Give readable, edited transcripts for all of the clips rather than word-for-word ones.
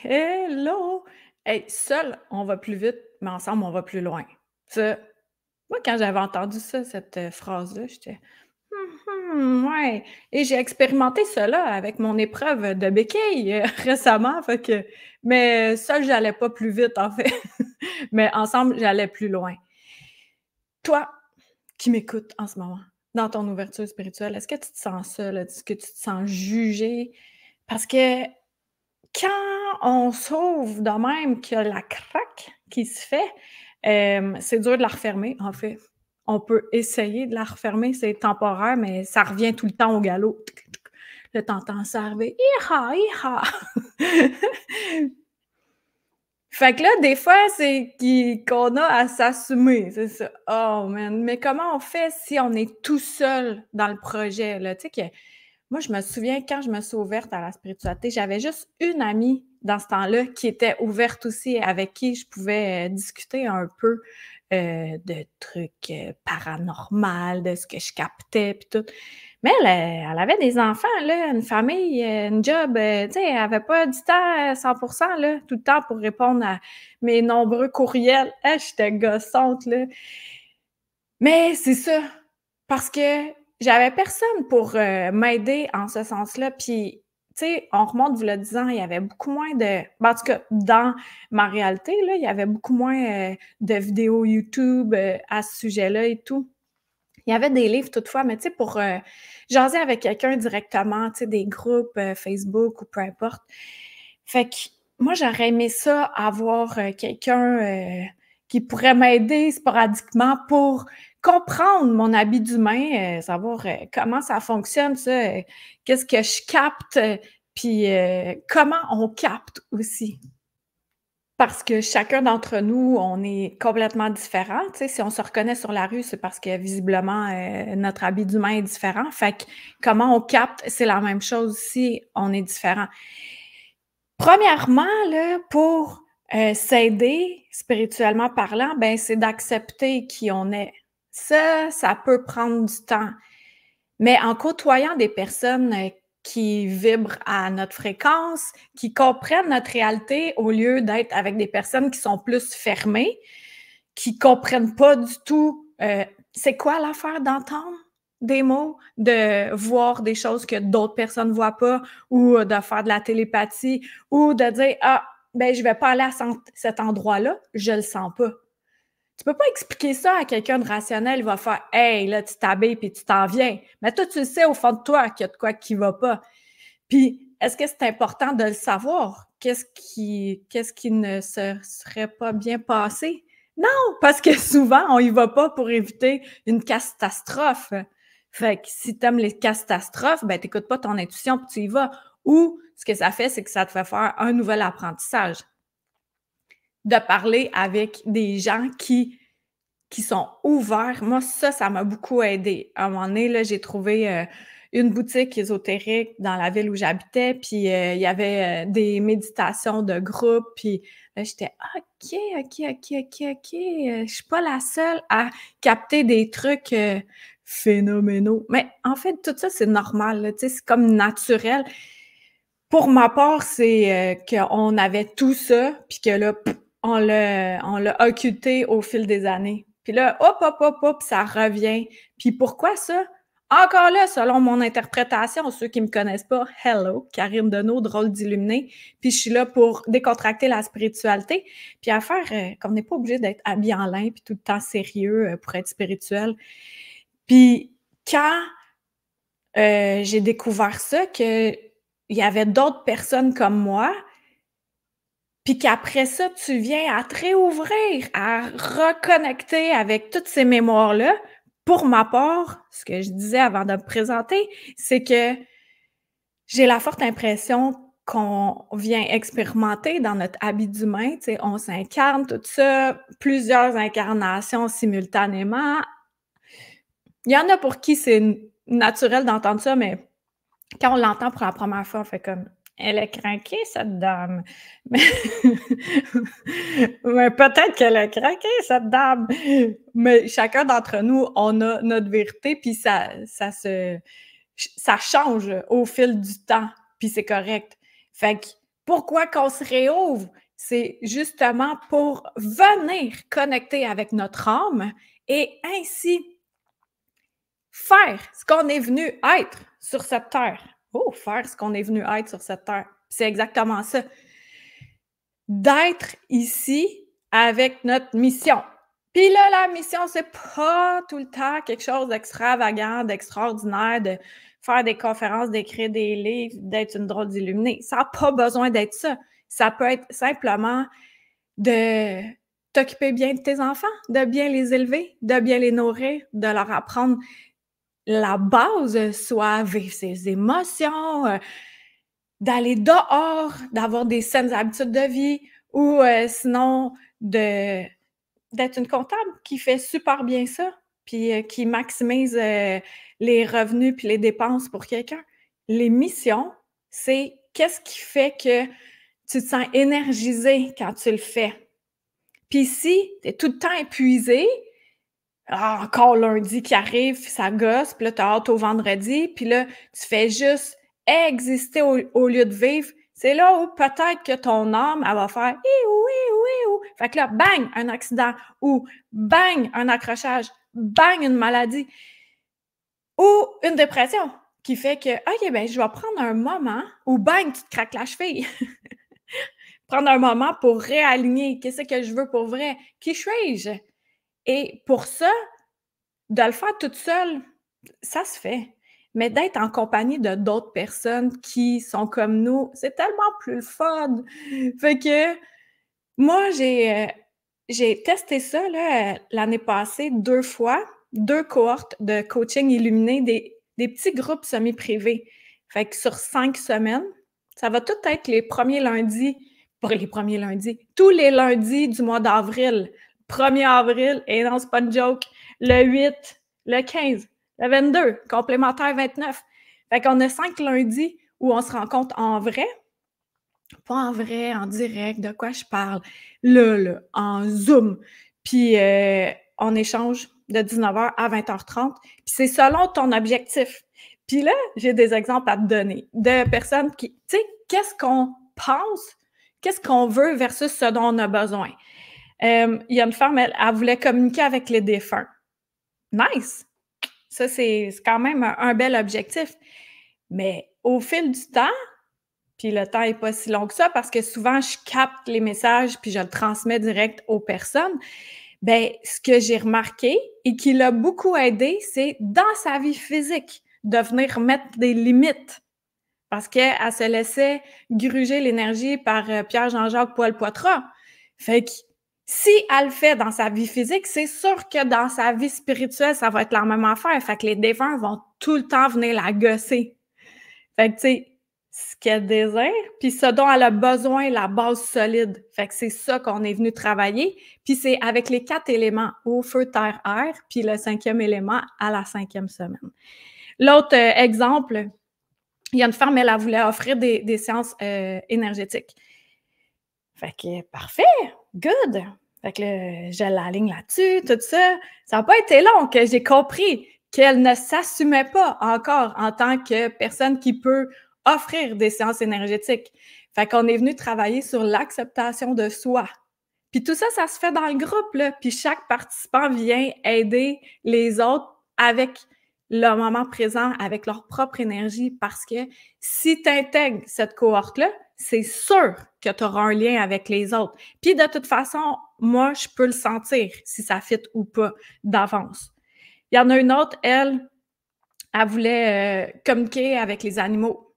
Hello! Hey, seul, on va plus vite, mais ensemble, on va plus loin. Ça, moi, quand j'avais entendu ça, cette, phrase-là, j'étais: «Mmh ouais» et j'ai expérimenté cela avec mon épreuve de béquille, récemment, fait que mais seule, j'allais pas plus vite, en fait, mais ensemble, j'allais plus loin. Toi, qui m'écoutes en ce moment, dans ton ouverture spirituelle, est-ce que tu te sens seule? Est-ce que tu te sens jugée? Parce que quand on s'ouvre de même, qu'il y a la craque qui se fait, c'est dur de la refermer, en fait. On peut essayer de la refermer, c'est temporaire, mais ça revient tout le temps au galop. Tic, tic. Là, tu entends ça arriver: «Hi-ha, hi-ha!» Fait que là, des fois, c'est qu'on a à s'assumer, c'est ça. Oh man, mais comment on fait si on est tout seul dans le projet, là? Tu sais que moi, je me souviens quand je me suis ouverte à la spiritualité, j'avais juste une amie dans ce temps-là qui était ouverte aussi, avec qui je pouvais, discuter un peu, de trucs, paranormal, de ce que je captais puis tout. Mais elle avait des enfants là, une famille, une job, tu sais, elle avait pas du temps à 100 là, tout le temps pour répondre à mes nombreux courriels. Ah, j'étais gossante là. Mais c'est ça, parce que j'avais personne pour, m'aider en ce sens-là. Puis, tu sais, on remonte v'là 10 ans, il y avait beaucoup moins de en tout cas, dans ma réalité, là, il y avait beaucoup moins, de vidéos YouTube, à ce sujet-là et tout. Il y avait des livres toutefois, mais tu sais, pour, jaser avec quelqu'un directement, tu sais, des groupes, Facebook ou peu importe. Fait que moi, j'aurais aimé ça avoir, quelqu'un, qui pourrait m'aider sporadiquement pour comprendre mon habit d'humain, savoir, comment ça fonctionne ça, qu'est-ce que je capte, puis, comment on capte aussi. Parce que chacun d'entre nous, on est complètement différents, tu sais, si on se reconnaît sur la rue, c'est parce que visiblement, notre habit d'humain est différent. Fait que comment on capte, c'est la même chose si on est différent. Premièrement, là, pour, s'aider spirituellement parlant, ben, c'est d'accepter qui on est. Ça peut prendre du temps, mais en côtoyant des personnes, qui vibrent à notre fréquence, qui comprennent notre réalité au lieu d'être avec des personnes qui sont plus fermées, qui comprennent pas du tout, c'est quoi l'affaire d'entendre des mots, de voir des choses que d'autres personnes voient pas ou de faire de la télépathie ou de dire: «Ah, ben, je vais pas aller à cet endroit-là, je le sens pas». Tu peux pas expliquer ça à quelqu'un de rationnel, il va faire: «Hey, là, tu t'habilles puis tu t'en viens». Mais toi, tu le sais au fond de toi qu'il y a de quoi qui va pas. Puis, est-ce que c'est important de le savoir? Qu'est-ce qui ne se serait pas bien passé? Non, parce que souvent, on y va pas pour éviter une catastrophe. Fait que si tu aimes les catastrophes, ben, tu écoutes pas ton intuition puis tu y vas. Ou ce que ça fait, c'est que ça te fait faire un nouvel apprentissage. De parler avec des gens qui sont ouverts. Moi, ça m'a beaucoup aidé. À un moment donné, là, j'ai trouvé, une boutique ésotérique dans la ville où j'habitais, puis, il y avait, des méditations de groupe, puis là, j'étais: «OK, OK, OK, OK, OK, je suis pas la seule à capter des trucs, phénoménaux». Mais en fait, tout ça, c'est normal, là, tu sais, c'est comme naturel. Pour ma part, c'est, qu'on avait tout ça, puis que là, on l'a occulté au fil des années. Puis là, hop, hop, hop, hop, ça revient. Puis pourquoi ça? Encore là, selon mon interprétation, ceux qui me connaissent pas, hello, Karine Deneau, drôle d'illuminée. Puis je suis là pour décontracter la spiritualité, puis à faire, qu'on n'est pas obligé d'être habillé en lin puis tout le temps sérieux, pour être spirituel. Puis quand j'ai découvert ça, qu'il y avait d'autres personnes comme moi, puis qu'après ça, tu viens à te réouvrir, à reconnecter avec toutes ces mémoires-là. Pour ma part, ce que je disais avant de me présenter, c'est que j'ai la forte impression qu'on vient expérimenter dans notre habit d'humain, tu sais, on s'incarne, tout ça, plusieurs incarnations simultanément. Il y en a pour qui c'est naturel d'entendre ça, mais quand on l'entend pour la première fois, on fait comme: «Elle est craquée cette dame». Mais mais peut-être qu'elle a craqué cette dame, mais chacun d'entre nous, on a notre vérité, puis ça change au fil du temps, puis c'est correct. Fait que Pourquoi qu'on se réouvre? C'est justement pour venir connecter avec notre âme et ainsi faire ce qu'on est venu être sur cette terre. Oh, faire ce qu'on est venu être sur cette terre. C'est exactement ça. D'être ici avec notre mission. Puis là, la mission, c'est pas tout le temps quelque chose d'extravagant, d'extraordinaire, de faire des conférences, d'écrire des livres, d'être une drôle d'illuminée. Ça n'a pas besoin d'être ça. Ça peut être simplement de t'occuper bien de tes enfants, de bien les élever, de bien les nourrir, de leur apprendre la base, soit vivre ses émotions, d'aller dehors, d'avoir des saines habitudes de vie ou sinon d'être une comptable qui fait super bien ça, puis qui maximise les revenus puis les dépenses pour quelqu'un. Les missions, c'est qu'est-ce qui fait que tu te sens énergisé quand tu le fais. Puis si tu es tout le temps épuisé, encore lundi qui arrive, ça gosse, puis là, tu as hâte au vendredi, puis là, tu fais juste exister au lieu de vivre. C'est là où peut-être que ton âme, elle va faire « Iou, iou, iou ». Fait que là, bang, un accident, ou bang, un accrochage, bang, une maladie, ou une dépression qui fait que « OK, ben je vais prendre un moment » ou bang, tu te craques la cheville. Prendre un moment pour réaligner. Qu'est-ce que je veux pour vrai? Qui suis-je? Et pour ça, de le faire toute seule, ça se fait. Mais d'être en compagnie de d'autres personnes qui sont comme nous, c'est tellement plus le fun. Fait que moi, j'ai testé ça là, l'année passée 2 fois, 2 cohortes de coaching illuminé, des petits groupes semi-privés. Fait que sur 5 semaines, ça va tout être les premiers lundis, pas les premiers lundis, tous les lundis du mois d'avril. 1er avril, et non, c'est pas une joke, le 8, le 15, le 22, complémentaire 29. Fait qu'on a 5 lundis où on se rencontre en vrai, pas en vrai, en direct, de quoi je parle, là, en Zoom. Puis on échange de 19h à 20h30. Puis c'est selon ton objectif. Puis là, j'ai des exemples à te donner de personnes qui, tu sais, qu'est-ce qu'on pense, qu'est-ce qu'on veut versus ce dont on a besoin. Il y a une femme, elle voulait communiquer avec les défunts. Nice! Ça, c'est quand même un bel objectif. Mais au fil du temps, puis le temps n'est pas si long que ça parce que souvent, je capte les messages puis je le transmets direct aux personnes. Bien, ce que j'ai remarqué et qui l'a beaucoup aidé, c'est dans sa vie physique de venir mettre des limites parce qu'elle se laissait gruger l'énergie par Pierre Jean-Jacques Poil-Poitras. Fait que si elle le fait dans sa vie physique, c'est sûr que dans sa vie spirituelle, ça va être la même affaire. Fait que les défunts vont tout le temps venir la gosser. Fait que, tu sais, ce qu'elle désire, puis ce dont elle a besoin, la base solide. Fait que c'est ça qu'on est venu travailler. Puis c'est avec les 4 éléments, eau, feu, terre, air, puis le 5e élément à la 5e semaine. L'autre exemple, il y a une femme, elle voulait offrir des séances énergétiques. Fait que parfait, good. Fait que je l'aligne là-dessus, tout ça. Ça n'a pas été long que j'ai compris qu'elle ne s'assumait pas encore en tant que personne qui peut offrir des séances énergétiques. Fait qu'on est venu travailler sur l'acceptation de soi. Puis tout ça, ça se fait dans le groupe, là. Puis chaque participant vient aider les autres avec le moment présent, avec leur propre énergie, parce que si tu intègres cette cohorte-là, c'est sûr que tu auras un lien avec les autres. Puis de toute façon, moi, je peux le sentir si ça fit ou pas d'avance. Il y en a une autre, elle voulait communiquer avec les animaux.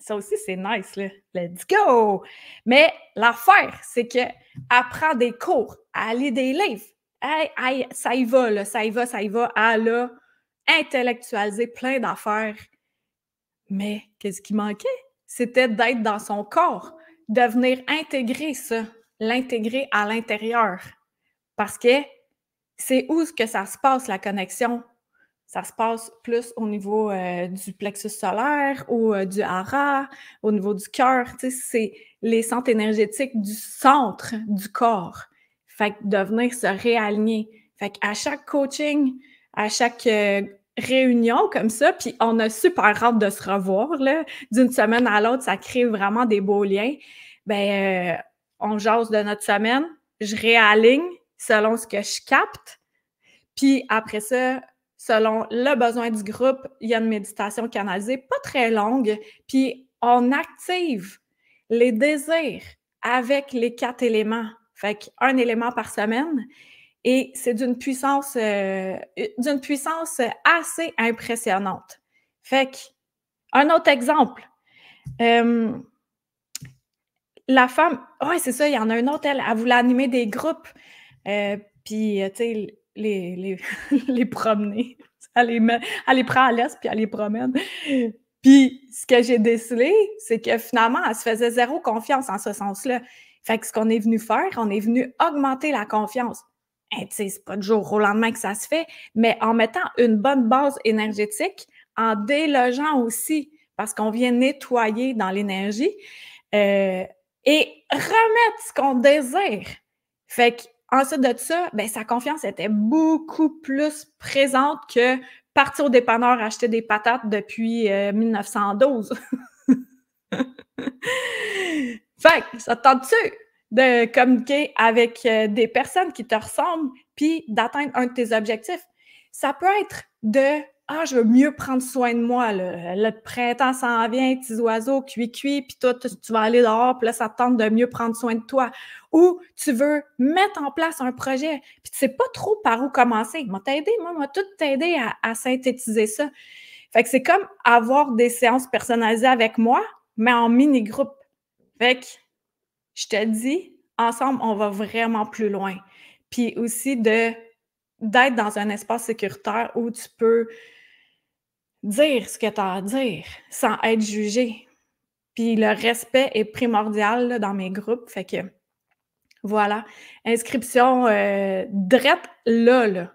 Ça aussi, c'est nice, là. Let's go! Mais l'affaire, c'est qu'elle prend des cours, elle lit des livres. Hey, ça y va, là, ça y va. Elle a intellectualisé plein d'affaires. Mais qu'est-ce qui manquait? C'était d'être dans son corps, de venir intégrer ça, l'intégrer à l'intérieur. Parce que c'est où que ça se passe, la connexion? Ça se passe plus au niveau du plexus solaire ou du hara, au niveau du cœur. Tu sais, c'est les centres énergétiques du centre du corps. Fait que de venir se réaligner. Fait qu'à chaque coaching, à chaque réunions comme ça, puis on a super hâte de se revoir, là. D'une semaine à l'autre, ça crée vraiment des beaux liens. Ben, on jase de notre semaine, je réaligne selon ce que je capte, puis après ça, selon le besoin du groupe, il y a une méditation canalisée, pas très longue, puis on active les désirs avec les 4 éléments. Fait qu'1 élément par semaine et c'est d'une puissance assez impressionnante. Fait qu'un autre exemple, hem, la femme ouais, c'est ça, il y en a une autre, elle voulait animer des groupes, puis, tu sais, les les promener. Elle les prend à l'est, puis elle les promène. Puis ce que j'ai décelé, c'est que finalement, elle se faisait zéro confiance en ce sens-là. Fait que ce qu'on est venu faire, on est venu augmenter la confiance. Tu sais, c'est pas du jour au lendemain que ça se fait, mais en mettant une bonne base énergétique, en délogeant aussi, parce qu'on vient nettoyer dans l'énergie, heu et remettre ce qu'on désire. Fait qu'ensuite de ça, ben, sa confiance était beaucoup plus présente que partir au dépanneur acheter des patates depuis, 1912. Fait que ça te tente-tu de communiquer avec, des personnes qui te ressemblent puis d'atteindre un de tes objectifs? Ça peut être de: «Ah, je veux mieux prendre soin de moi, là, le printemps s'en vient, petits oiseaux, cuit-cuit, puis toi, tu vas aller dehors, puis là, ça te tente de mieux prendre soin de toi». Ou tu veux mettre en place un projet, puis tu sais pas trop par où commencer. M'a t'aider, moi, m'a tout t'aider à synthétiser ça. Fait que c'est comme avoir des séances personnalisées avec moi, mais en mini groupe. Fait que je te dis, ensemble, on va vraiment plus loin. Puis aussi d'être dans un espace sécuritaire où tu peux dire ce que tu as à dire sans être jugé. Puis le respect est primordial, là, dans mes groupes. Fait que voilà. Inscription, drette là,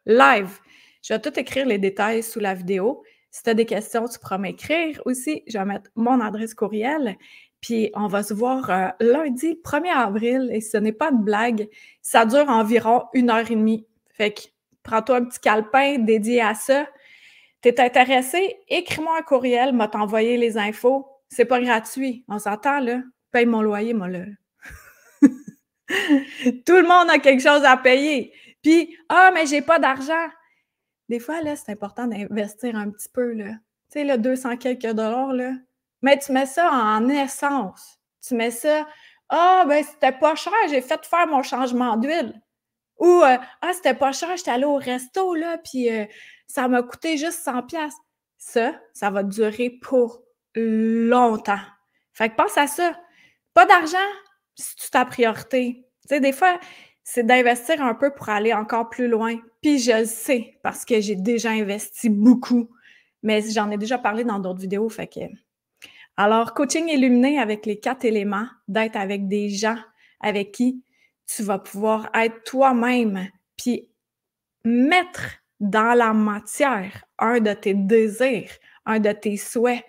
live. Je vais tout écrire les détails sous la vidéo. Si tu as des questions, tu pourras m'écrire aussi. Je vais mettre mon adresse courriel. Puis on va se voir, lundi 1er avril et ce n'est pas une blague. Ça dure environ 1 heure et demie. Fait que prends-toi un petit calepin dédié à ça. Tu es intéressé? Écris-moi un courriel, m'a t'envoyer les infos. C'est pas gratuit, on s'entend là? Paye mon loyer, moi là. Tout le monde a quelque chose à payer. Puis: «Ah, mais j'ai pas d'argent». Des fois, là, c'est important d'investir un petit peu, là. Tu sais, là, 200 quelques dollars, là, mais tu mets ça en essence. Tu mets ça: «Ah, ben, c'était pas cher, j'ai fait faire mon changement d'huile». Ou, «Ah, c'était pas cher, j'étais allée au resto, là, puis, ça m'a coûté juste 100 piastres». Ça va durer pour longtemps. Fait que pense à ça. Pas d'argent, c'est-tu ta priorité? Tu sais, des fois, c'est d'investir un peu pour aller encore plus loin. Puis je le sais parce que j'ai déjà investi beaucoup, mais j'en ai déjà parlé dans d'autres vidéos, fait que alors coaching illuminé avec les 4 éléments, d'être avec des gens avec qui tu vas pouvoir être toi-même, puis mettre dans la matière un de tes désirs, un de tes souhaits,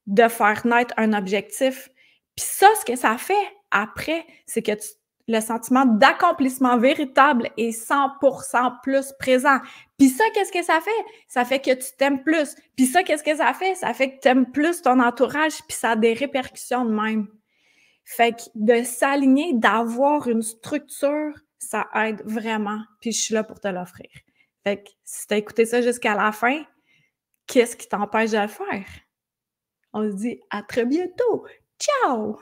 de faire naître un objectif. Puis ça, ce que ça fait après, c'est que le sentiment d'accomplissement véritable est 100% plus présent. Puis ça, qu'est-ce que ça fait? Ça fait que tu t'aimes plus. Puis ça, qu'est-ce que ça fait? Ça fait que tu aimes plus ton entourage, puis ça a des répercussions de même. Fait que de s'aligner, d'avoir une structure, ça aide vraiment, puis je suis là pour te l'offrir. Fait que si tu as écouté ça jusqu'à la fin, qu'est-ce qui t'empêche de le faire? On se dit à très bientôt. Ciao!